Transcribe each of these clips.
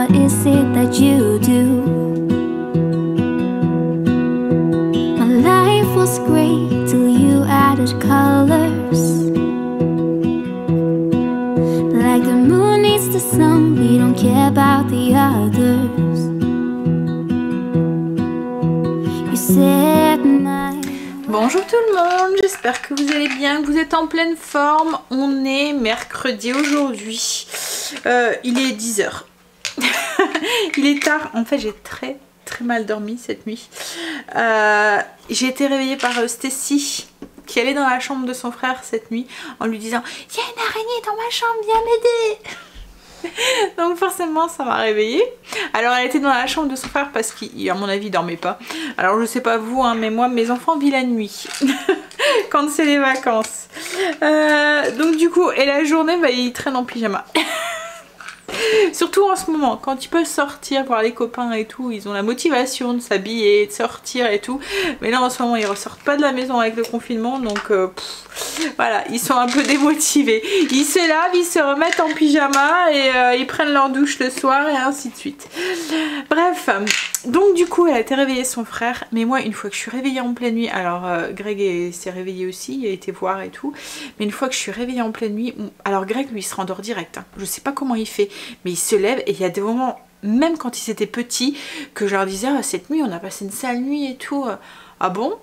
what is it that you do? My life was great till you added colors. Like the moon needs the sun, we don't care about the others. You said my... Bonjour tout le monde, j'espère que vous allez bien, que vous êtes en pleine forme. On est mercredi aujourd'hui, il est 10 h. Il est tard, en fait j'ai très mal dormi cette nuit. J'ai été réveillée par Stacy qui allait dans la chambre de son frère cette nuit en lui disant « Il y a une araignée dans ma chambre, viens m'aider !» Donc forcément ça m'a réveillée. Alors elle était dans la chambre de son frère parce qu'à mon avis il dormait pas. Alors je sais pas vous hein, mais moi mes enfants vivent la nuit quand c'est les vacances. Donc du coup et la journée bah, ils traînent en pyjama. Surtout en ce moment, quand ils peuvent sortir voir les copains et tout, ils ont la motivation de s'habiller, de sortir et tout. Mais là en ce moment ils ressortent pas de la maison avec le confinement, donc voilà, ils sont un peu démotivés. Ils se lavent, ils se remettent en pyjama et ils prennent leur douche le soir et ainsi de suite. Bref, donc du coup elle a été réveillée son frère, mais moi une fois que je suis réveillée en pleine nuit, alors Greg s'est réveillé aussi, il a été voir et tout, mais une fois que je suis réveillée en pleine nuit, alors Greg lui il se rendort direct, hein. Je sais pas comment il fait, mais il se lève et il y a des moments, même quand ils étaient petits, que je leur disais ah, cette nuit on a passé une sale nuit et tout. Ah bon?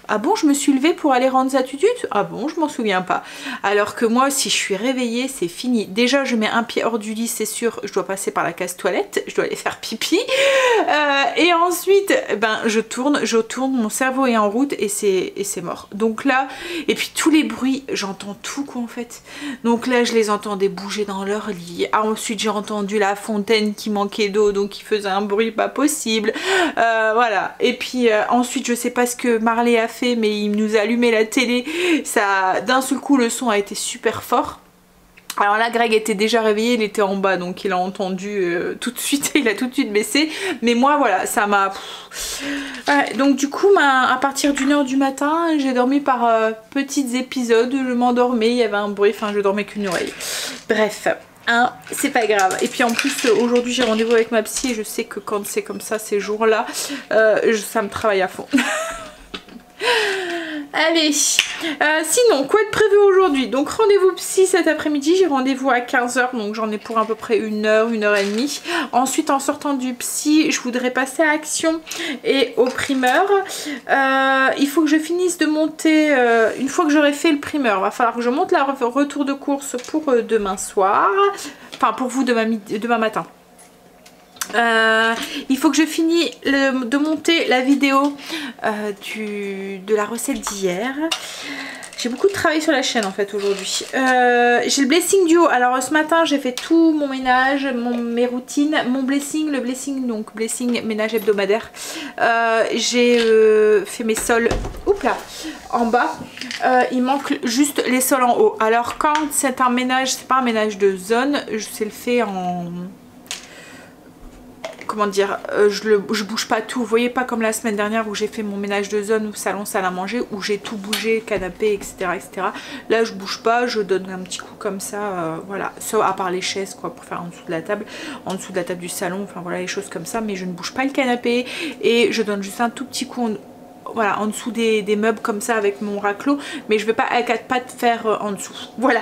Ah bon, je me suis levée pour aller rendre sa tutute? Ah bon, je m'en souviens pas. Alors que moi, si je suis réveillée, c'est fini. Déjà, je mets un pied hors du lit, c'est sûr, je dois passer par la case toilette, je dois aller faire pipi. Et ensuite, ben, je tourne, mon cerveau est en route et c'est mort. Donc là, et puis tous les bruits, j'entends tout quoi en fait. Donc là, je les entendais bouger dans leur lit. Ah, ensuite, j'ai entendu la fontaine qui manquait d'eau, donc il faisait un bruit pas possible. Voilà. Et puis ensuite, je sais pas ce que Marley a fait, mais il nous a allumé la télé, ça d'un seul coup le son a été super fort. Alors là Greg était déjà réveillé, il était en bas donc il a entendu tout de suite, il a tout de suite baissé, mais moi voilà ça m'a... Ouais, donc du coup à partir d'1 h du matin j'ai dormi par petits épisodes, je m'endormais, il y avait un bruit, enfin je dormais qu'une oreille. Bref, hein, c'est pas grave. Et puis en plus aujourd'hui j'ai rendez-vous avec ma psy et je sais que quand c'est comme ça ces jours là ça me travaille à fond. Allez, sinon quoi de prévu aujourd'hui? Donc rendez-vous psy cet après-midi, j'ai rendez-vous à 15 h, donc j'en ai pour à peu près 1 heure, 1 heure et demie. Ensuite en sortant du psy, je voudrais passer à Action et au primeur. Il faut que je finisse de monter, une fois que j'aurai fait le primeur, va falloir que je monte la retour de course pour demain soir, enfin pour vous demain matin. Il faut que je finisse de monter la vidéo de la recette d'hier. J'ai beaucoup de travail sur la chaîne en fait aujourd'hui. J'ai le blessing duo. Alors ce matin j'ai fait tout mon ménage, mes routines, mon blessing, le blessing, donc blessing ménage hebdomadaire. J'ai fait mes sols, oups là, en bas. Il manque juste les sols en haut. Alors quand c'est un ménage, c'est pas un ménage de zone, c'est le fait en... Comment dire, je bouge pas tout, vous voyez, pas comme la semaine dernière où j'ai fait mon ménage de zone, salon, salle à manger, où j'ai tout bougé, canapé, etc., etc. Là je bouge pas, je donne un petit coup comme ça, voilà, sauf à part les chaises quoi, pour faire en dessous de la table du salon, enfin voilà les choses comme ça, mais je ne bouge pas le canapé et je donne juste un tout petit coup voilà, en dessous des meubles comme ça avec mon raclot, mais je vais pas à 4 pattes faire en dessous, voilà.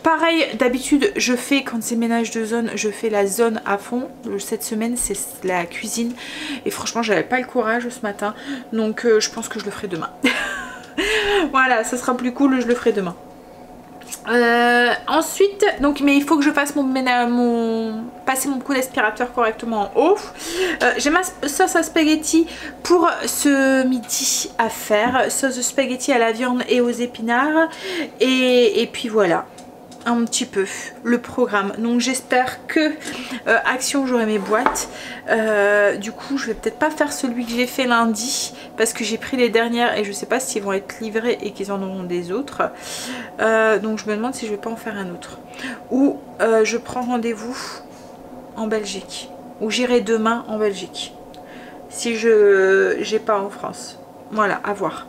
Pareil d'habitude je fais quand c'est ménage de zone, je fais la zone à fond. Cette semaine c'est la cuisine et franchement j'avais pas le courage ce matin, donc je pense que je le ferai demain. Voilà, ça sera plus cool, je le ferai demain. Ensuite, donc, mais il faut que je fasse passer mon coup d'aspirateur correctement en haut. J'ai ma sauce à spaghetti pour ce midi à faire, sauce de spaghetti à la viande et aux épinards, et puis voilà un petit peu le programme. Donc j'espère que Action j'aurai mes boîtes. Du coup je vais peut-être pas faire celui que j'ai fait lundi parce que j'ai pris les dernières et je sais pas s'ils vont être livrés et qu'ils en auront des autres. Donc je me demande si je vais pas en faire un autre. Ou je prends rendez-vous en Belgique. Ou j'irai demain en Belgique. Si j'ai pas en France. Voilà, à voir.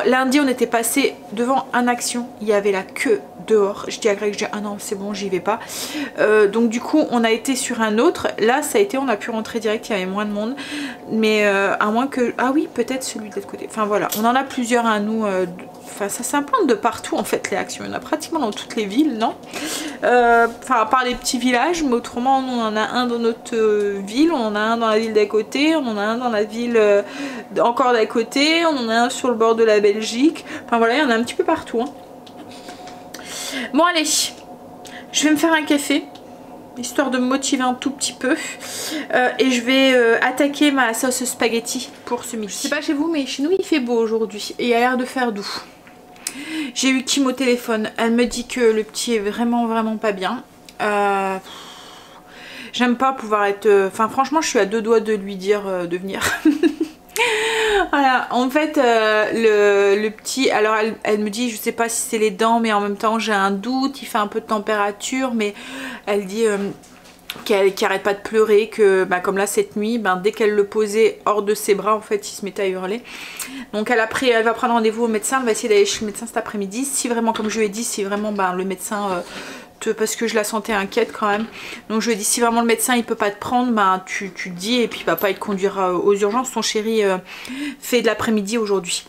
Lundi, on était passé devant un Action. Il y avait la queue dehors. Je dis à Greg, je dis ah non, c'est bon, j'y vais pas. Donc du coup, on a été sur un autre. Là, ça a été, on a pu rentrer direct. Il y avait moins de monde. Mais à moins que... Ah oui, peut-être celui de l'autre côté. Enfin voilà, on en a plusieurs à nous. Enfin, ça s'implante de partout en fait, les Actions. Il y en a pratiquement dans toutes les villes, non? Enfin, à part les petits villages. Mais autrement, on en a un dans notre ville. On en a un dans la ville d'à côté. On en a un dans la ville encore d'à côté. On en a un sur le bord de la Belgique. Enfin voilà, il y en a un petit peu partout. Hein. Bon allez, je vais me faire un café. Histoire de me motiver un tout petit peu. Et je vais attaquer ma sauce spaghetti pour ce midi. Je sais pas chez vous, mais chez nous il fait beau aujourd'hui. Et il a l'air de faire doux. J'ai eu Kim au téléphone. Elle me dit que le petit est vraiment pas bien. J'aime pas pouvoir être... Enfin franchement je suis à deux doigts de lui dire de venir. Voilà, en fait le petit, alors elle me dit je sais pas si c'est les dents mais en même temps j'ai un doute, il fait un peu de température mais elle dit qu'elle arrête pas de pleurer, que bah, comme là cette nuit, bah, dès qu'elle le posait hors de ses bras en fait il se mettait à hurler. Donc elle va prendre rendez-vous au médecin, elle va essayer d'aller chez le médecin cet après-midi, si vraiment comme je lui ai dit, si vraiment bah, le médecin... parce que je la sentais inquiète quand même, donc je lui ai dit si vraiment le médecin il peut pas te prendre, ben tu te dis et puis papa il te conduira aux urgences. Son chéri fait de l'après-midi aujourd'hui,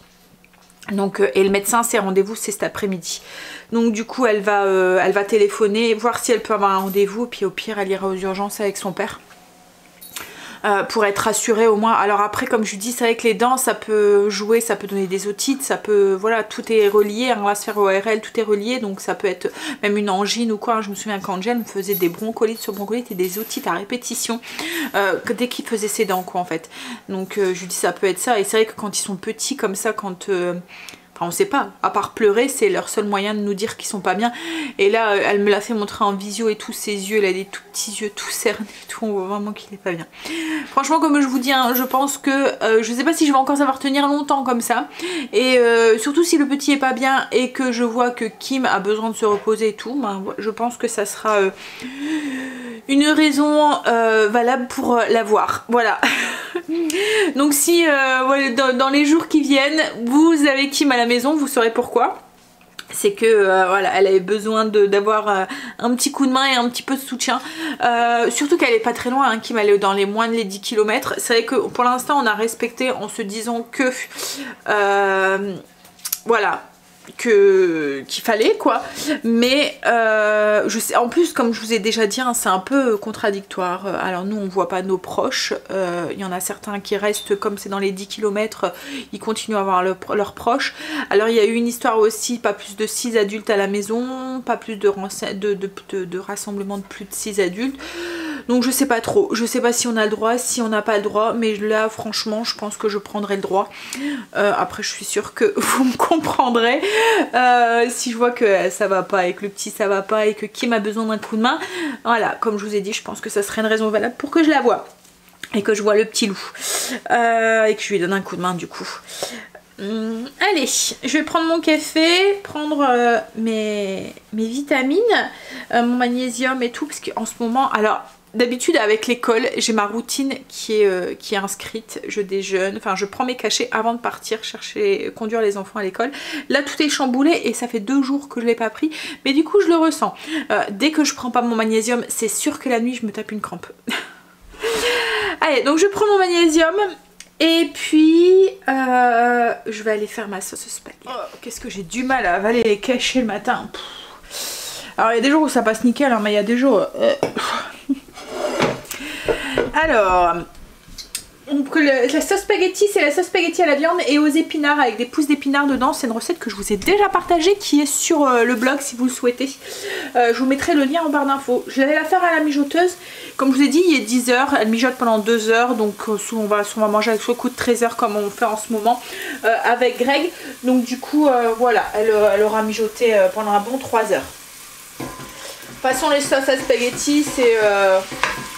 donc et le médecin ses rendez-vous c'est cet après-midi, donc du coup elle va téléphoner voir si elle peut avoir un rendez-vous, puis au pire elle ira aux urgences avec son père. Pour être rassurée au moins. Alors après comme je vous dis, c'est vrai que les dents ça peut jouer, ça peut donner des otites, ça peut, voilà, tout est relié, hein, la sphère ORL tout est relié, donc ça peut être même une angine ou quoi. Je me souviens quand Jen faisait des broncholites sur broncholites et des otites à répétition dès qu'il faisait ses dents quoi en fait. Donc je lui dis ça peut être ça, et c'est vrai que quand ils sont petits comme ça, quand... Enfin on sait pas, à part pleurer c'est leur seul moyen de nous dire qu'ils sont pas bien. Et là elle me l'a fait montrer en visio et tous ses yeux, elle a des tout petits yeux tout cernés et tout, on voit vraiment qu'il est pas bien. Franchement comme je vous dis hein, je pense que je sais pas si je vais encore savoir tenir longtemps comme ça. Et surtout si le petit est pas bien et que je vois que Kim a besoin de se reposer et tout, ben, je pense que ça sera une raison valable pour l'avoir. Voilà. Donc si dans les jours qui viennent vous avez Kim à la maison, vous saurez pourquoi. C'est que voilà, elle avait besoin d'avoir un petit coup de main et un petit peu de soutien. Surtout qu'elle est pas très loin, hein, Kim, elle est dans les moins de les 10 km. C'est vrai que pour l'instant on a respecté en se disant que voilà, qu'il fallait quoi, mais je sais, en plus comme je vous ai déjà dit hein, c'est un peu contradictoire. Alors nous on voit pas nos proches, il y en a certains qui restent, comme c'est dans les 10 km ils continuent à voir leurs proches. Alors il y a eu une histoire aussi, pas plus de 6 adultes à la maison, pas plus de rassemblement de plus de 6 adultes. Donc je sais pas trop, je sais pas si on a le droit, si on n'a pas le droit, mais là franchement je pense que je prendrai le droit. Après je suis sûre que vous me comprendrez si je vois que ça va pas et que le petit ça va pas et que Kim a besoin d'un coup de main. Voilà, comme je vous ai dit, je pense que ça serait une raison valable pour que je la voie et que je vois le petit loup et que je lui donne un coup de main du coup. Allez, je vais prendre mon café, prendre mes vitamines, mon magnésium et tout, parce qu'en ce moment, alors d'habitude avec l'école j'ai ma routine qui est inscrite, je déjeune, enfin je prends mes cachets avant de partir conduire les enfants à l'école. Là tout est chamboulé et ça fait 2 jours que je l'ai pas pris, mais du coup je le ressens. Dès que je prends pas mon magnésium, c'est sûr que la nuit je me tape une crampe. Allez, donc je prends mon magnésium. Et puis je vais aller faire ma sauce spaghetti. Oh, qu'est-ce que j'ai du mal à avaler les cachets le matin. Alors il y a des jours où ça passe nickel hein, mais il y a des jours alors donc la sauce spaghetti, c'est la sauce spaghetti à la viande et aux épinards avec des pousses d'épinards dedans. C'est une recette que je vous ai déjà partagée, qui est sur le blog si vous le souhaitez. Je vous mettrai le lien en barre d'infos. Je vais la faire à la mijoteuse. Comme je vous ai dit, il est 10 h, elle mijote pendant 2 heures. Donc on va manger avec ce coup de 13 h comme on fait en ce moment avec Greg. Donc du coup voilà, elle aura mijoté pendant un bon 3 heures. De toute façon les sauces à spaghetti c'est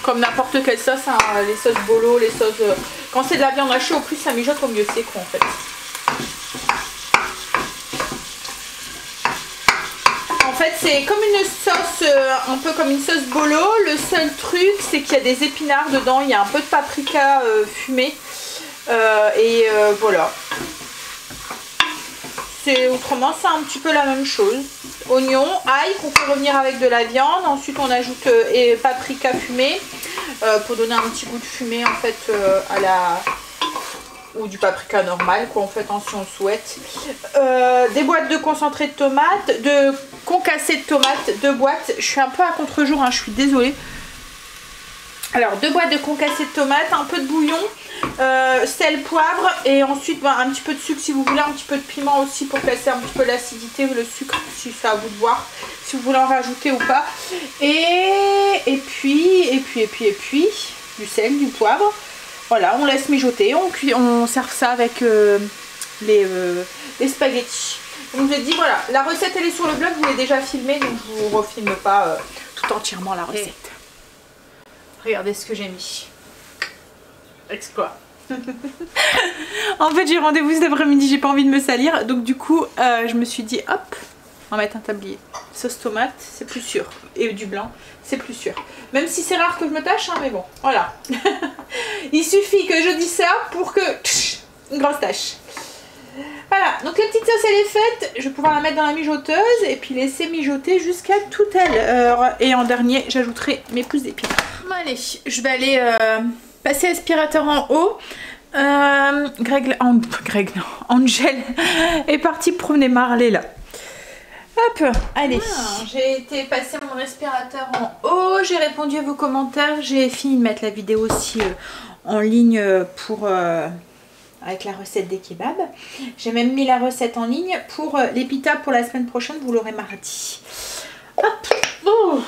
comme n'importe quelle sauce, hein, les sauces bolo, les sauces... quand c'est de la viande hachée, au plus ça mijote, au mieux c'est quoi en fait. En fait c'est comme une sauce, un peu comme une sauce bolo. Le seul truc c'est qu'il y a des épinards dedans, il y a un peu de paprika fumé et voilà. autrement c'est un petit peu la même chose. Oignon, ail qu'on fait revenir avec de la viande. Ensuite on ajoute paprika fumé pour donner un petit goût de fumée en fait à la... ou du paprika normal quoi en fait hein, si on le souhaite. Des boîtes de concentré de tomates, de concassé de tomates, 2 boîtes. Je suis un peu à contre-jour, hein, je suis désolée. Alors 2 boîtes de concassé de tomates, un peu de bouillon, sel, poivre et ensuite un petit peu de sucre si vous voulez, un petit peu de piment aussi pour casser un petit peu l'acidité ou le sucre si c'est à vous de voir, si vous voulez en rajouter ou pas. Et puis du sel, du poivre. Voilà, on laisse mijoter, on sert ça avec les spaghettis. Donc je vous ai dit voilà, la recette elle est sur le blog, vous l'avez déjà filmée donc je vous refilme pas tout entièrement la recette. Regardez ce que j'ai mis. Exploit. En fait j'ai rendez-vous cet après-midi, j'ai pas envie de me salir. Donc du coup je me suis dit hop, on va mettre un tablier. Sauce tomate, c'est plus sûr. Et du blanc, c'est plus sûr. Même si c'est rare que je me tâche, hein, mais bon, voilà. Il suffit que je dise ça pour que... une grosse tâche. Voilà, donc la petite sauce elle est faite. Je vais pouvoir la mettre dans la mijoteuse et puis laisser mijoter jusqu'à tout à l'heure. Et en dernier, j'ajouterai mes pousses d'épinards. Bon, allez, je vais aller passer l'aspirateur en haut. Angel est partie promener Marley là. Hop, allez. J'ai été passer mon aspirateur en haut, j'ai répondu à vos commentaires, j'ai fini de mettre la vidéo aussi en ligne pour avec la recette des kebabs. J'ai même mis la recette en ligne pour les pitas pour la semaine prochaine, vous l'aurez mardi. Hop, oh,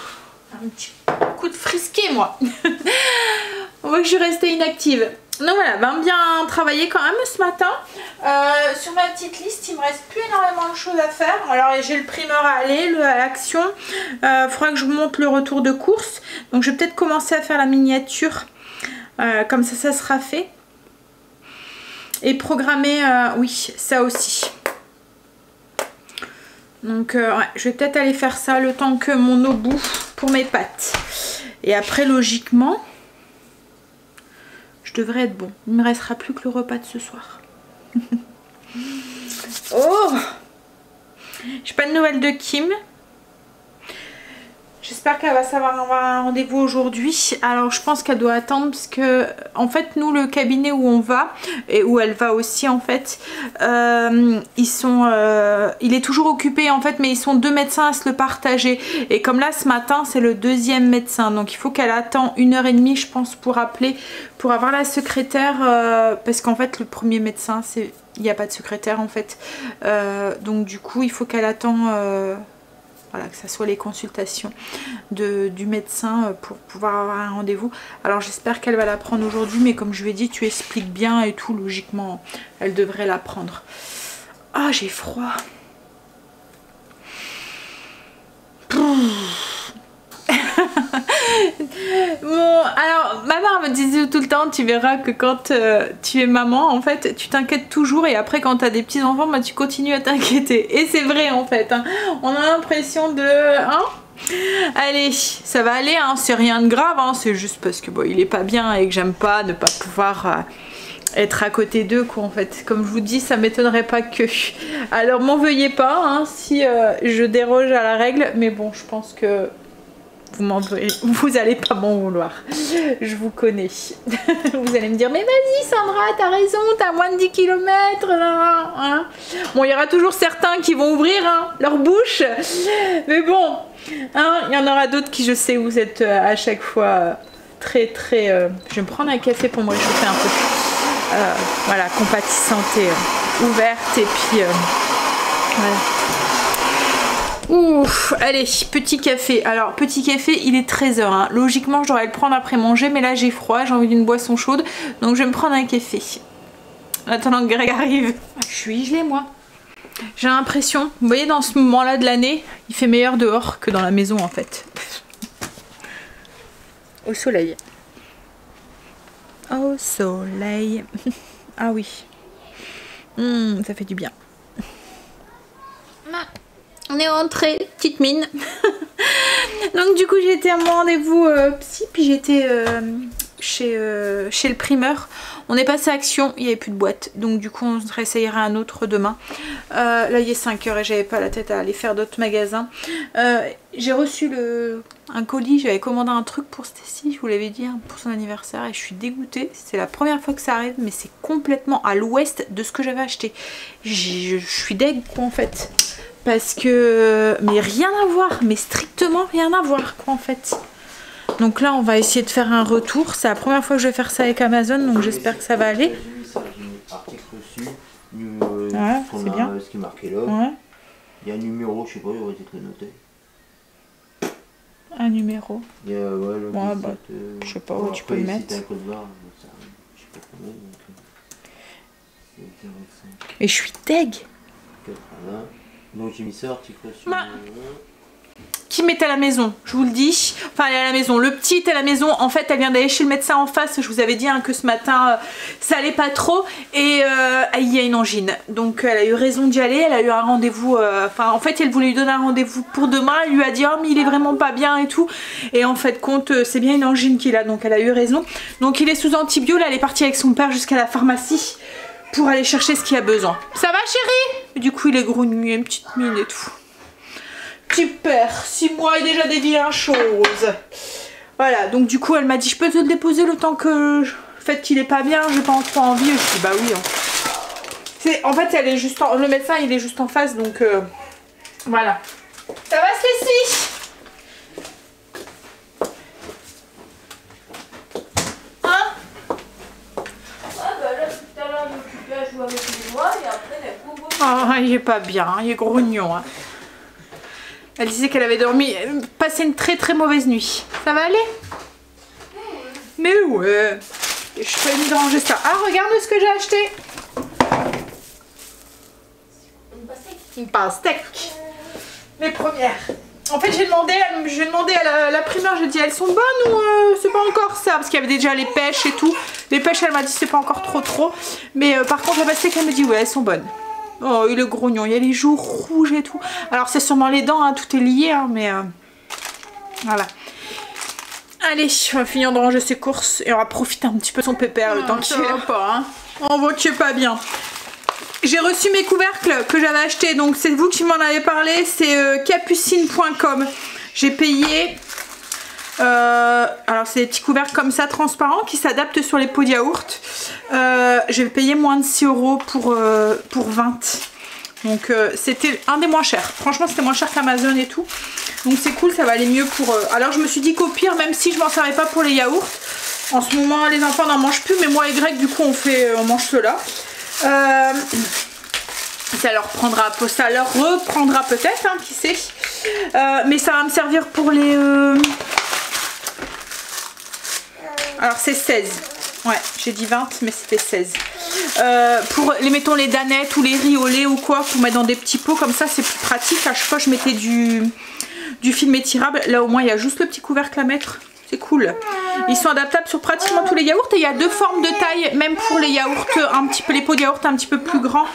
un petit coup de frisquet moi. On voit que je suis restée inactive. Donc voilà, bien travaillé quand même ce matin. Sur ma petite liste, il me reste plus énormément de choses à faire. Alors j'ai le primeur à aller, à l'action. Faudra que je vous montre le retour de course. Donc je vais peut-être commencer à faire la miniature. Comme ça sera fait. Et programmer, oui, ça aussi. Donc ouais, je vais peut-être aller faire ça le temps que mon eau bouffe pour mes pâtes. Et après, logiquement... je devrais être bon. Il ne me restera plus que le repas de ce soir. Oh! J'ai pas de nouvelles de Kim. J'espère qu'elle va savoir avoir un rendez-vous aujourd'hui. Alors je pense qu'elle doit attendre parce que en fait nous le cabinet où on va et où elle va aussi en fait il est toujours occupé en fait mais ils sont 2 médecins à se le partager et comme là ce matin c'est le 2e médecin donc il faut qu'elle attend 1h30 je pense pour appeler pour avoir la secrétaire parce qu'en fait le premier médecin c'est il n'y a pas de secrétaire en fait donc du coup il faut qu'elle attend voilà, que ça soit les consultations du médecin pour pouvoir avoir un rendez-vous. Alors j'espère qu'elle va la prendre aujourd'hui, mais comme je lui ai dit, tu expliques bien et tout, logiquement, elle devrait la prendre. Ah, j'ai froid. Bon, alors ma mère me disait tout le temps, tu verras que quand tu es maman, en fait, tu t'inquiètes toujours et après quand tu as des petits enfants, bah, tu continues à t'inquiéter. Et c'est vrai en fait, hein. On a l'impression de... Hein, allez, ça va aller, hein. C'est rien de grave, hein. C'est juste parce que bon, il est pas bien et que j'aime pas ne pas pouvoir... être à côté d'eux quoi en fait. Comme je vous dis, ça m'étonnerait pas que... Alors m'en veuillez pas hein, si je déroge à la règle, mais bon, je pense que vous allez pas m'en vouloir. Je vous connais. Vous allez me dire, mais vas-y Sandra, t'as raison, t'as moins de 10 km. Hein. Bon, il y aura toujours certains qui vont ouvrir hein, leur bouche, mais bon, hein, il y en aura d'autres qui, je sais, vous êtes à chaque fois très... Je vais me prendre un café pour me réchauffer un peu. Voilà, compatissante et ouverte et puis voilà. Ouf, allez, petit café. Alors, petit café, il est 13h. Hein. Logiquement, je devrais le prendre après manger, mais là, j'ai froid, j'ai envie d'une boisson chaude. Donc, je vais me prendre un café. En attendant que Greg arrive. Je suis gelée, moi. J'ai l'impression, vous voyez, dans ce moment-là de l'année, il fait meilleur dehors que dans la maison, en fait. Au soleil. Au soleil. Ah oui. Ça fait du bien. On est rentré, petite mine. Donc du coup j'ai été à mon rendez-vous psy, puis j'ai été chez le primeur. On est passé à Action, il n'y avait plus de boîte. Donc du coup on se réessayera un autre demain. Là il est 5 h et j'avais pas la tête à aller faire d'autres magasins. J'ai reçu un colis, j'avais commandé un truc pour Stacy, je vous l'avais dit, hein, pour son anniversaire. Et je suis dégoûtée, c'est la première fois que ça arrive. Mais c'est complètement à l'ouest de ce que j'avais acheté. Je suis deg quoi en fait. Parce que... mais rien à voir, mais strictement rien à voir quoi en fait. Donc là on va essayer de faire un retour. C'est la première fois que je vais faire ça avec Amazon, donc j'espère que ça va aller. Article reçu, ouais, c'est bien. Ce qui est marqué là. Ouais. Il y a un numéro, je sais pas, il aurait été très noté. Un numéro. Il y a, ouais, le 17, bah, je sais pas où tu peux le mettre. Un code barre, ça, je sais pas combien, donc, et je suis deg. 80. Donc j'ai mis ça, article reçu. Qui m'est à la maison, je vous le dis. Enfin elle est à la maison, le petit est à la maison. En fait elle vient d'aller chez le médecin en face. Je vous avais dit hein, que ce matin ça allait pas trop. Et il y a une angine. Donc elle a eu raison d'y aller. Elle a eu un rendez-vous. Enfin en fait elle voulait lui donner un rendez-vous pour demain. Elle lui a dit oh mais il est vraiment pas bien et tout. Et en fait compte c'est bien une angine qu'il a. Donc elle a eu raison. Donc il est sous antibio. Là elle est partie avec son père jusqu'à la pharmacie pour aller chercher ce qu'il a besoin. Ça va chérie? Et du coup il est grognu, il a une petite mine et tout. Super, 6 mois et déjà des vilaines choses. Voilà, donc du coup elle m'a dit je peux te le déposer le temps que le fait qu'il est pas bien, j'ai pas trop envie. Je dis bah oui. Hein. En fait elle est juste le médecin il est juste en face donc voilà. Ça va Stacy? Hein? Ah bah là tout à l'heure il m'occupait à jouer avec les doigts et après la pauvre. Ah il est pas bien, il est grognon. Hein. Elle disait qu'elle avait dormi, passé une très mauvaise nuit. Ça va aller? Mais ouais. Je peux venir ranger ça. Ah, regarde ce que j'ai acheté. Une pastèque. Les premières. En fait, j'ai demandé à la primeur, j'ai dit elles sont bonnes ou c'est pas encore ça? Parce qu'il y avait déjà les pêches et tout. Les pêches, elle m'a dit c'est pas encore trop. Mais par contre, la pastèque, elle me dit ouais, elles sont bonnes. Oh, il est grognon, il y a les joues rouges et tout. Alors c'est sûrement les dents, hein, tout est lié, hein, mais voilà. Allez, on va finir de ranger ses courses et on va profiter un petit peu de son pépère le temps qu'il est là. Pas, hein. On voit qu'il est pas bien. J'ai reçu mes couvercles que j'avais achetés, donc c'est vous qui m'en avez parlé, c'est capucine.com. J'ai payé... alors c'est des petits couvercles comme ça transparents qui s'adaptent sur les pots de yaourt. J'ai payé moins de 6 € pour 20. Donc c'était un des moins chers. Franchement c'était moins cher qu'Amazon et tout. Donc c'est cool, ça va aller mieux pour... Alors je me suis dit qu'au pire, même si je m'en servais pas pour les yaourts, en ce moment les enfants n'en mangent plus, mais moi et Greg du coup on mange cela. Ça leur reprendra peut-être, hein, qui sait. Mais ça va me servir pour les... Alors c'est 16. Ouais, j'ai dit 20 mais c'était 16. Pour mettons les danettes ou les riz au lait ou quoi, pour mettre dans des petits pots comme ça, c'est plus pratique. À chaque fois je mettais du film étirable. Là au moins il y a juste le petit couvercle à mettre. C'est cool. Ils sont adaptables sur pratiquement tous les yaourts et il y a deux formes de taille, même pour les yaourts un petit peu, les pots de yaourt un petit peu plus grands,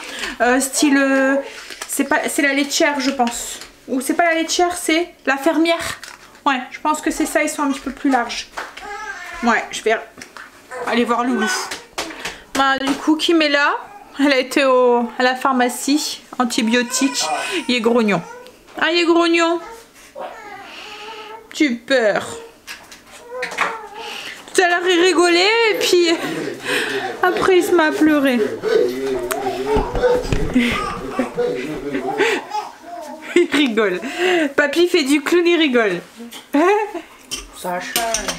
style c'est la laitière je pense. Ou c'est pas la laitière, c'est la fermière. Ouais, je pense que c'est ça, ils sont un petit peu plus larges. Ouais, je vais aller voir Loulou. Bah, du coup, Kim est là. Elle a été à la pharmacie, antibiotiques. Il est grognon. Ah, il est grognon. Super. Tout à l'heure, il rigolait et puis après, il se met à pleurer. Il rigole. Papy fait du clown, il rigole. Ça change.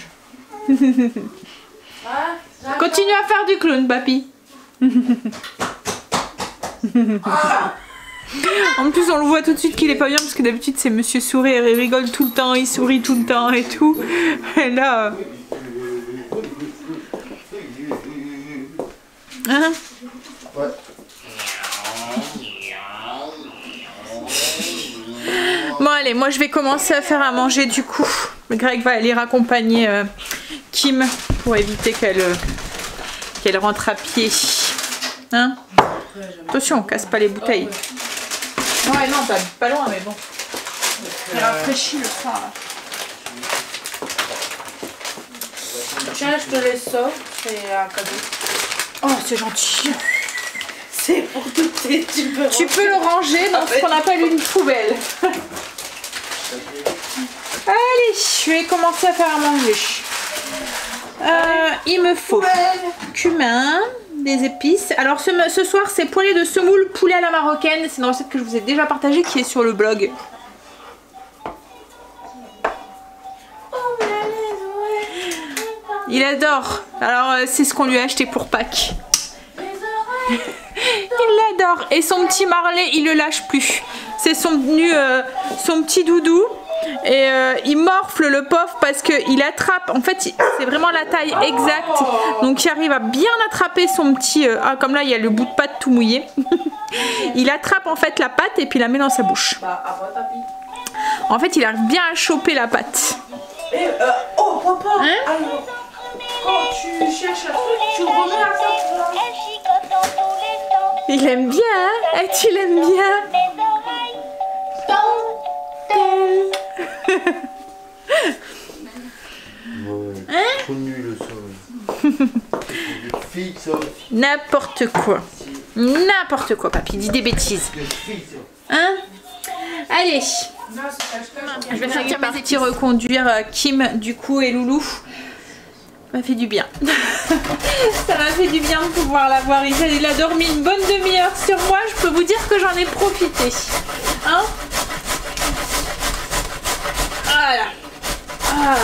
Continue à faire du clown, papy. En plus, on le voit tout de suite qu'il est pas bien parce que d'habitude, c'est Monsieur Sourire. Il rigole tout le temps, il sourit tout le temps et tout. Et là. Hein? Ouais. Bon allez, moi je vais commencer à faire à manger du coup. Greg va aller raccompagner Kim pour éviter qu'elle rentre à pied. Hein? Attention, on casse pas les bouteilles. Ouais non, t'habites pas loin mais bon. C'est rafraîchi le soir là. Tiens, je te laisse ça. C'est un cadeau. Oh, c'est gentil. C'est pour toutes tes... Tu peux le ranger dans ce qu'on appelle une poubelle. Allez, je vais commencer à faire à manger. Il me faut cumin, des épices. Alors ce soir, c'est poêlée de semoule poulet à la marocaine. C'est une recette que je vous ai déjà partagée qui est sur le blog. Il adore. Alors c'est ce qu'on lui a acheté pour Pâques. Il l'adore. Et son petit Marley, il le lâche plus. C'est son petit doudou. Et il morfle le pauvre parce qu'il attrape. En fait, c'est vraiment la taille exacte. Donc il arrive à bien attraper son petit... ah, comme là, il y a le bout de pâte tout mouillé. Il attrape en fait la pâte et puis la met dans sa bouche. En fait, il arrive bien à choper la pâte. Oh, papa, hein? Alors, quand tu cherches un truc, tu remets à ça. Il aime bien, hein? Et tu l'aimes bien. Hein? Trop nul ça. N'importe quoi. N'importe quoi, papy. Dis des bêtises. Hein? Allez. Je vais faire partie reconduire Kim du coup et Loulou. Ça m'a fait du bien. Ça m'a fait du bien de pouvoir la voir. Il a dormi une bonne demi-heure sur moi. Je peux vous dire que j'en ai profité. Hein? Voilà. Ah.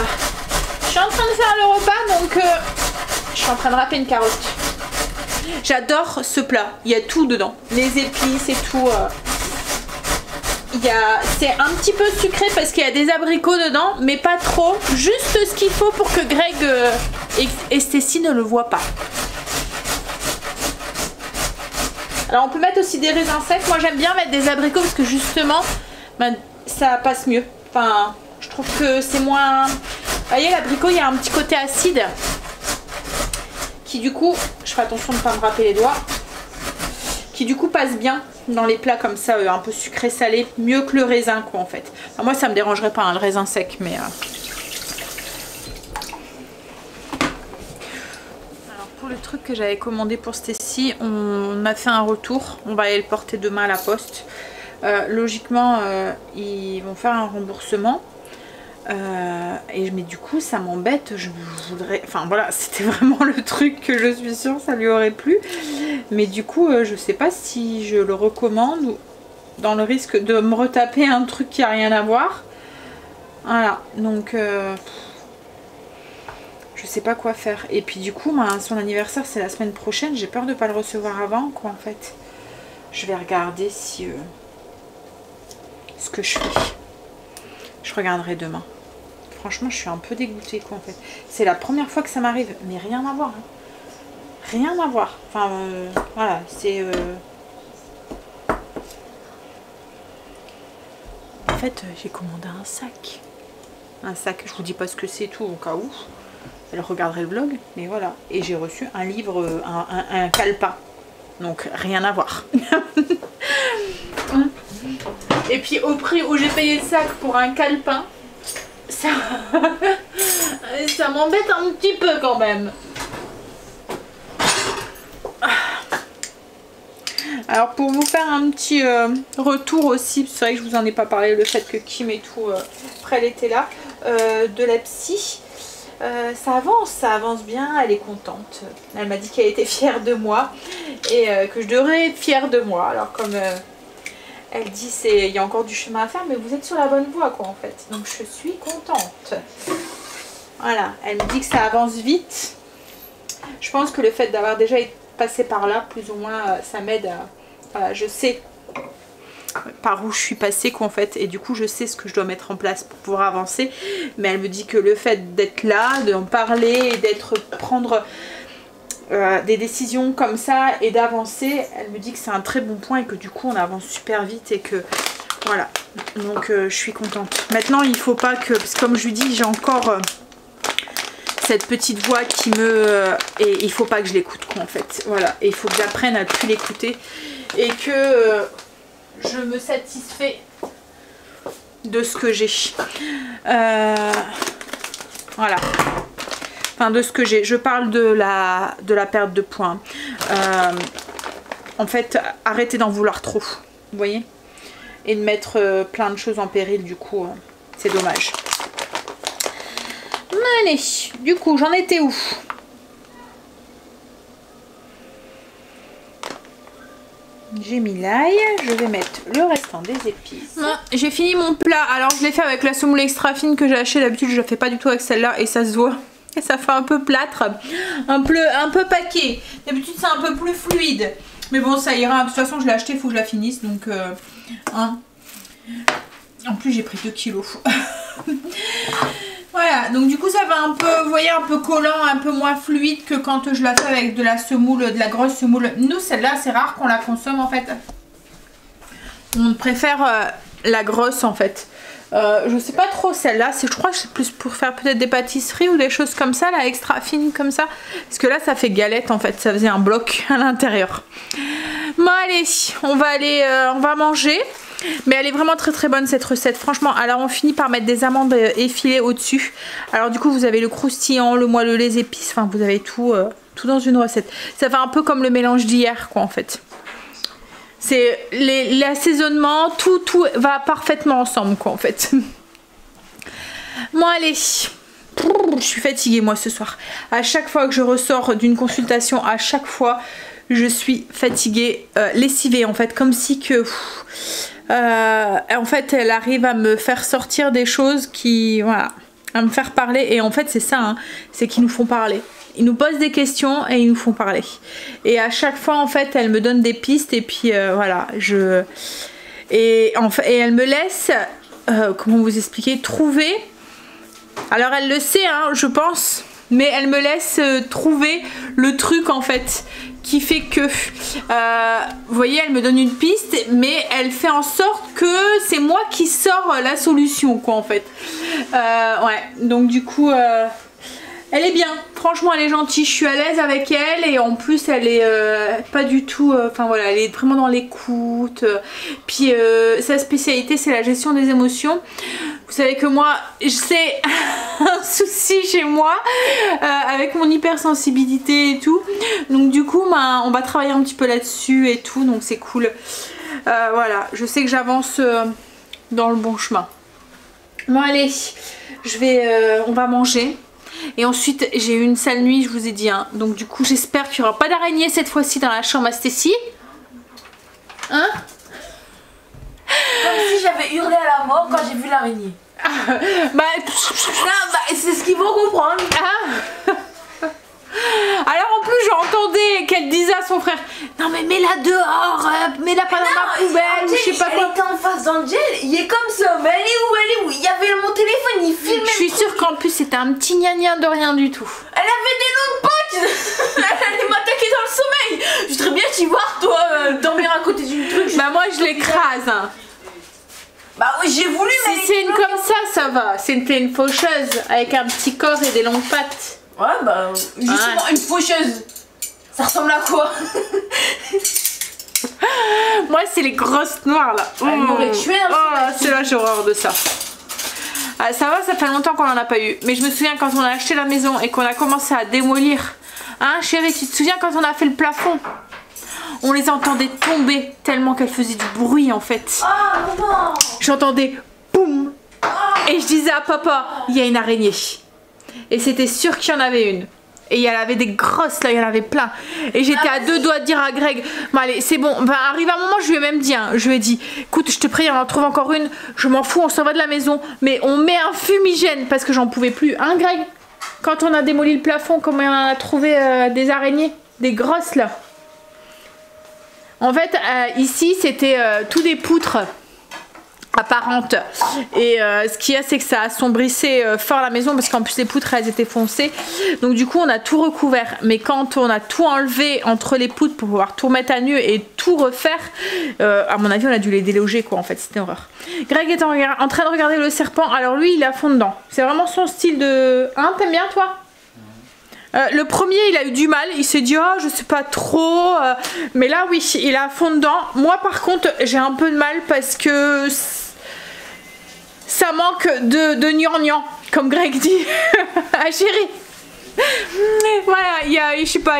Je suis en train de faire le repas, donc je suis en train de râper une carotte. J'adore ce plat. Il y a tout dedans. Les épices et tout. C'est un petit peu sucré parce qu'il y a des abricots dedans, mais pas trop. Juste ce qu'il faut pour que Greg et Stécie ne le voient pas. Alors on peut mettre aussi des raisins secs. Moi j'aime bien mettre des abricots parce que justement ben, ça passe mieux. Enfin, je trouve que c'est moins... Vous voyez, l'abricot, il y a un petit côté acide qui du coup, je fais attention de ne pas me râper les doigts, qui du coup passe bien dans les plats comme ça, un peu sucré salé, mieux que le raisin quoi en fait. Alors, moi ça me dérangerait pas hein, le raisin sec, mais alors pour le truc que j'avais commandé pour Stécie, on a fait un retour, on va aller le porter demain à la poste. Logiquement ils vont faire un remboursement. Mais du coup ça m'embête, je voudrais, enfin voilà, c'était vraiment le truc que je suis sûre ça lui aurait plu, mais du coup je sais pas si je le recommande ou dans le risque de me retaper un truc qui a rien à voir. Voilà, donc je sais pas quoi faire. Et puis du coup son anniversaire c'est la semaine prochaine, j'ai peur de pas le recevoir avant quoi en fait. Je vais regarder si ce que je fais. Je regarderai demain. Franchement, je suis un peu dégoûtée quoi en fait. C'est la première fois que ça m'arrive, mais rien à voir. Hein. Rien à voir. Enfin, voilà, c'est... En fait, j'ai commandé un sac. Un sac, je vous dis pas ce que c'est tout au cas où. Elle regarderait le vlog, mais voilà. Et j'ai reçu un livre, un calepin. Donc, rien à voir. Et puis au prix où j'ai payé le sac pour un calepin, ça m'embête un petit peu quand même. Alors pour vous faire un petit retour aussi, c'est vrai que je vous en ai pas parlé, le fait que Kim et tout, après elle était là, de la psy, ça avance bien, elle est contente. Elle m'a dit qu'elle était fière de moi et que je devrais être fière de moi. Alors comme... elle dit il y a encore du chemin à faire, mais vous êtes sur la bonne voie quoi en fait. Donc je suis contente. Voilà, elle me dit que ça avance vite. Je pense que le fait d'avoir déjà été passé par là, plus ou moins, ça m'aide à... Voilà, je sais par où je suis passée quoi en fait. Et du coup je sais ce que je dois mettre en place pour pouvoir avancer. Mais elle me dit que le fait d'être là, d'en parler, prendre... des décisions comme ça et d'avancer, elle me dit que c'est un très bon point et que du coup on avance super vite et que voilà, donc je suis contente. Maintenant il faut pas que, parce que comme je lui dis, j'ai encore cette petite voix qui me... et il faut pas que je l'écoute quoi en fait, voilà, et il faut que j'apprenne à plus l'écouter et que je me satisfais de ce que j'ai. Voilà. Enfin de ce que j'ai. Je parle de la perte de poids. En fait, arrêtez d'en vouloir trop. Vous voyez? Et de mettre plein de choses en péril, du coup, c'est dommage. Allez, du coup, j'en étais où? J'ai mis l'ail, je vais mettre le restant des épices. J'ai fini mon plat, alors je l'ai fait avec la semoule extra fine que j'ai acheté. D'habitude je la fais pas du tout avec celle-là et ça se voit. Et ça fait un peu plâtre, un peu paquet. D'habitude c'est un peu plus fluide. Mais bon ça ira, de toute façon je l'ai acheté, il faut que je la finisse. Donc hein. En plus j'ai pris 2 kilos. Voilà, donc du coup ça va un peu, vous voyez, un peu collant, un peu moins fluide que quand je la fais avec de la semoule, de la grosse semoule. Nous, celle-là, c'est rare qu'on la consomme en fait. On préfère la grosse en fait. Je sais pas trop celle-là, je crois que c'est plus pour faire peut-être des pâtisseries ou des choses comme ça, la extra fine comme ça. Parce que là, ça fait galette en fait, ça faisait un bloc à l'intérieur. Bon allez, on va manger. Mais elle est vraiment très très bonne cette recette, franchement. Alors on finit par mettre des amandes effilées au-dessus. Alors du coup vous avez le croustillant, le moelleux, les épices, enfin vous avez tout, tout dans une recette. Ça fait un peu comme le mélange d'hier quoi en fait. C'est l'assaisonnement, tout va parfaitement ensemble quoi en fait. Bon allez, je suis fatiguée moi ce soir. À chaque fois que je ressors d'une consultation, à chaque fois je suis fatiguée, lessivée en fait, comme si que... en fait elle arrive à me faire sortir des choses qui, voilà, à me faire parler. Et en fait c'est ça, hein, c'est qu'ils nous font parler. Ils nous posent des questions et ils nous font parler. Et à chaque fois en fait elle me donne des pistes et puis voilà, et elle me laisse, comment vous expliquer, trouver. Alors elle le sait hein, je pense, mais elle me laisse trouver le truc en fait qui fait que, vous voyez, elle me donne une piste, mais elle fait en sorte que c'est moi qui sors la solution, quoi, en fait. Ouais, donc du coup, elle est bien. Franchement, elle est gentille. Je suis à l'aise avec elle et en plus, elle est pas du tout, enfin voilà, elle est vraiment dans l'écoute. Puis sa spécialité, c'est la gestion des émotions. Vous savez que moi, c'est un souci chez moi avec mon hypersensibilité et tout. Donc du coup, on va travailler un petit peu là-dessus et tout. Donc c'est cool. Voilà, je sais que j'avance dans le bon chemin. Bon allez, on va manger. Et ensuite, j'ai eu une sale nuit, je vous ai dit. Hein. Donc du coup, j'espère qu'il n'y aura pas d'araignée cette fois-ci dans la chambre à Stécie. Hein? Comme si j'avais hurlé à la mort quand j'ai vu l'araignée. C'est ce qu'ils vont comprendre. Alors en plus j'entendais qu'elle disait à son frère, non mais mets-la dehors, mets-la pas dans ma poubelle ou je sais pas quoi. Elle était en face d'Angel, il est comme ça, mais elle est où? Il y avait mon téléphone, il filmait. Je suis sûre qu'en plus c'était un petit gna de rien du tout. Elle avait des noms de potes. Elle allait m'attaquer dans le sommeil. Je voudrais bien t'y voir toi, dormir à côté d'une truc. Bah moi je l'écrase hein. Bah oui j'ai voulu mais... Si c'est une comme ça va. C'était une faucheuse avec un petit corps et des longues pattes. Ouais bah justement une faucheuse. Ça ressemble à quoi? Moi c'est les grosses noires là. Elle m'aurait tué hein, c'est là j'ai horreur de ça. Ça va, ça fait longtemps qu'on en a pas eu. Mais je me souviens quand on a acheté la maison et qu'on a commencé à démolir. Hein chérie, tu te souviens quand on a fait le plafond? On les entendait tomber tellement qu'elles faisaient du bruit en fait. Oh non. J'entendais boum. Et je disais à papa, il y a une araignée. Et c'était sûr qu'il y en avait une. Et il y en avait des grosses là, il y en avait plein. Et j'étais à deux doigts de dire à Greg, bon allez c'est bon. Ben, arrive un moment, je lui ai même dit, hein, je lui ai dit, écoute je te prie, on en trouve encore une. Je m'en fous, on s'en va de la maison. Mais on met un fumigène parce que j'en pouvais plus. Hein Greg? Quand on a démoli le plafond, comment on a trouvé des araignées? Des grosses là. En fait, ici, c'était tout des poutres apparentes. Et ce qu'il y a, c'est que ça assombrissait fort la maison parce qu'en plus, les poutres, elles étaient foncées. Donc, du coup, on a tout recouvert. Mais quand on a tout enlevé entre les poutres pour pouvoir tout remettre à nu et tout refaire, à mon avis, on a dû les déloger, quoi. En fait, c'était horreur. Greg est en train de regarder le serpent. Alors, lui, il est à fond dedans. C'est vraiment son style de... Hein, t'aimes bien, toi? Le premier il a eu du mal, il s'est dit oh je sais pas trop, mais là oui il est à fond dedans. Moi par contre j'ai un peu de mal parce que ça manque de gnangnan comme Greg dit. Ah chérie, Voilà, je sais pas,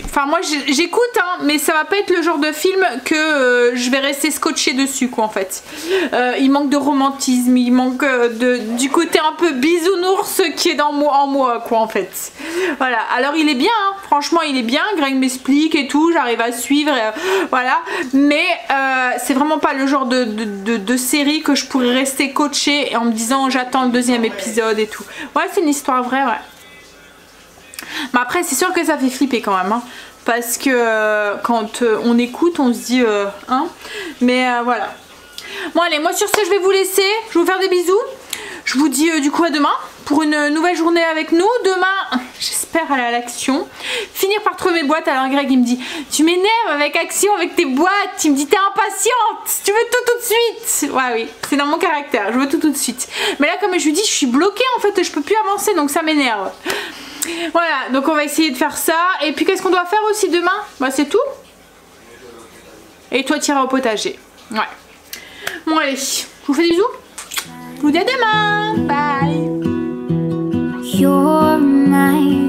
enfin moi j'écoute, hein, mais ça va pas être le genre de film que je vais rester scotché dessus, quoi, en fait. Il manque de romantisme, il manque du côté un peu bisounours qui est en moi, quoi, en fait. Voilà, alors il est bien, hein, franchement il est bien, Greg m'explique et tout, j'arrive à suivre, voilà, mais c'est vraiment pas le genre de série que je pourrais rester coachée en me disant j'attends le deuxième épisode et tout. Ouais, c'est une histoire vraie, ouais. Mais après c'est sûr que ça fait flipper quand même, hein, parce que quand on écoute on se dit hein, mais voilà. Bon allez, moi sur ce je vais vous laisser, je vais vous faire des bisous, je vous dis du coup à demain pour une nouvelle journée avec nous. Demain j'espère aller à l'Action, finir par trouver mes boîtes. Alors Greg il me dit tu m'énerves avec Action, avec tes boîtes, il me dit t'es impatiente, tu veux tout de suite. Ouais oui, c'est dans mon caractère, je veux tout de suite, mais là comme je lui dis je suis bloquée en fait, je peux plus avancer donc ça m'énerve. Voilà, donc on va essayer de faire ça. Et puis qu'est-ce qu'on doit faire aussi demain? Bah c'est tout. Et toi t'iras au potager. Ouais. Bon allez, je vous fais des bisous. Je vous dis à demain. Bye. You're mine.